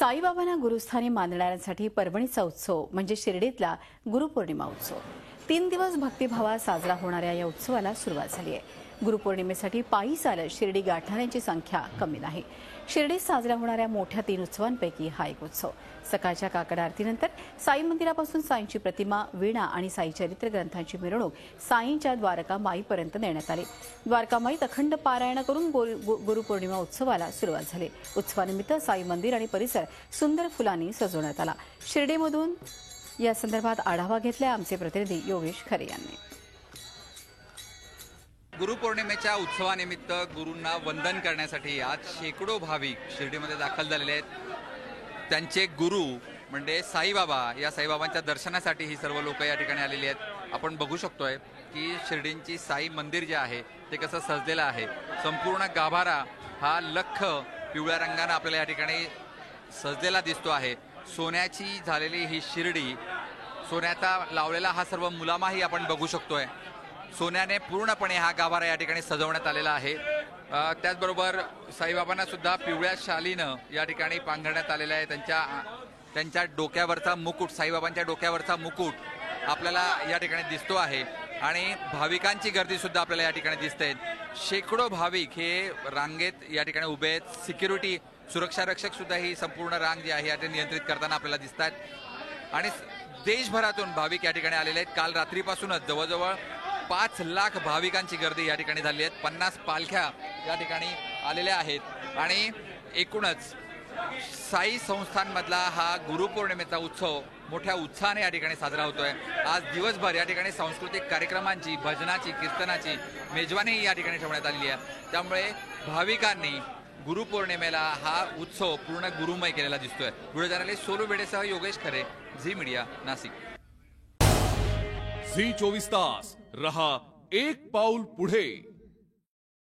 साईबाबांना गुरुस्थानी मानणाऱ्यांसाठी परभणीचा उत्सव म्हणजे शिर्डीतला गुरुपौर्णिमा उत्सव 3 दिवस भक्तिभावात साजरा होणाऱ्या या उत्सवाला सुरुवात झाली आहे। गुरुपौर्णिमेसाठी पायी चालत शिर्डी गाठणाऱ्यांची संख्या कमी नाही। शिर्डीत साजऱ्या होणाऱ्या मोठ्या 3 उत्सवांपैकी हा एक उत्सव। सकाळच्या काकड आरतीनंतर साई मंदिरापासून साईंची प्रतिमा, वीणा आणि साई चरित्र ग्रंथांची मिरवणूक साईंच्या द्वारका माईपर्यंत नेण्यात आली। द्वारका माईत अखंड पारायण करून गुरुपौर्णिमा उत्सवाला सुरुवात झाली। उत्सवानिमित्त साई मंदिर आणि परिसर सुंदर फुलांनी सजवण्यात आला। शिर्डीमधून या संदर्भात आढावा घेतला आमचे प्रतिनिधी योगेश खरे यांनी। गुरुपौर्णिमेच्या उत्सवानिमित्त गुरूंना वंदन करण्यासाठी आज शेकडो भाविक शिर्डीमध्ये दाखल झालेले आहेत। त्यांचे गुरु म्हणजे साईबाबा, या साईबाबांच्या दर्शनासाठी ही सर्व लोक या ठिकाणी आलेली आहेत। आपण बघू शकतोय की शिर्डींची साई मंदिर जे आहे ते कसं सजलेलं आहे। संपूर्ण गाभारा हा लख पिवळ्या रंगाने आपल्याला या ठिकाणी सजलेला दिसतो आहे। सोन्याची झालेली ही शिर्डी, सोन्याचा लावलेला हा सर्व मुलामाही आपण बघू शकतोय। सोन्याने पूर्णपणे हा गाभारा या ठिकाणी सजवण्यात आलेला आहे। त्याचबरोबर साईबाबांना सुद्धा पिवळ्या शालीनं या ठिकाणी पांघरण्यात आलेला आहे। त्यांच्या डोक्यावरचा मुकुट, साईबाबांच्या डोक्यावरचा मुकुट आपल्याला या ठिकाणी दिसतो आहे आणि भाविकांची गर्दी सुद्धा आपल्याला या ठिकाणी दिसते। शेकडो भाविक हे रांगेत या ठिकाणी उभे आहेत। सिक्युरिटी, सुरक्षा रक्षक सुद्धा ही संपूर्ण रांग जी आहे या नियंत्रित करताना आपल्याला दिसतात आणि देशभरातून भाविक या ठिकाणी आलेले आहेत। काल रात्रीपासूनच जवळजवळ 5 लाख भाविकांची गर्दी या ठिकाणी झाली आहे। 50 पालख्या या ठिकाणी आलेल्या आहेत आणि एकूणच साई संस्थांमधला हा गुरुपौर्णिमेचा उत्सव मोठ्या उत्साहाने या ठिकाणी साजरा होतोय। आज दिवसभर या ठिकाणी सांस्कृतिक कार्यक्रमांची, भजनाची, कीर्तनाची मेजवानी या ठिकाणी ठेवण्यात आलेली आहे। त्यामुळे भाविकांनी गुरुपौर्णिमेला हा उत्सव पूर्ण गुरुमय केलेला दिसतोय। व्हिडिओ जर्नलिस्ट सोलू बेडेसह योगेश खरे, झी मीडिया, नाशिक। झी 24 तास रहा एक पाऊल पुढे।